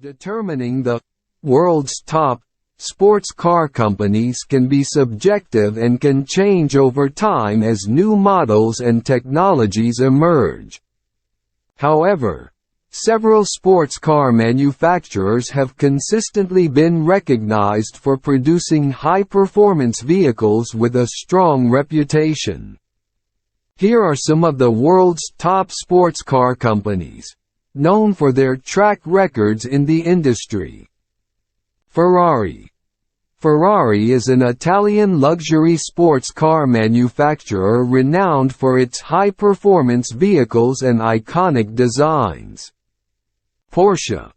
Determining the world's top sports car companies can be subjective and can change over time as new models and technologies emerge. However, several sports car manufacturers have consistently been recognized for producing high-performance vehicles with a strong reputation. Here are some of the world's top sports car companies, known for their track records in the industry. Ferrari. Ferrari is an Italian luxury sports car manufacturer renowned for its high-performance vehicles and iconic designs. Porsche.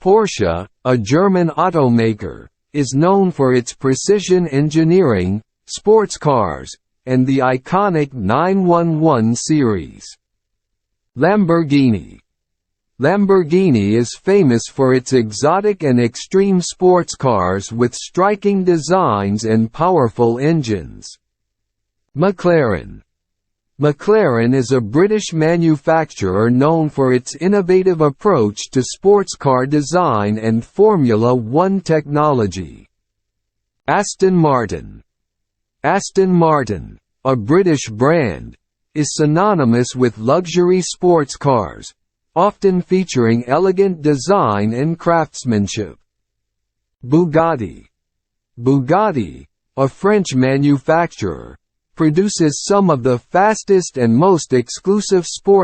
Porsche, a German automaker, is known for its precision engineering, sports cars, and the iconic 911 series. Lamborghini. Lamborghini is famous for its exotic and extreme sports cars with striking designs and powerful engines. McLaren. McLaren is a British manufacturer known for its innovative approach to sports car design and Formula One technology. Aston Martin. Aston Martin, a British brand, is synonymous with luxury sports cars, often featuring elegant design and craftsmanship. Bugatti. Bugatti, a French manufacturer, produces some of the fastest and most exclusive sport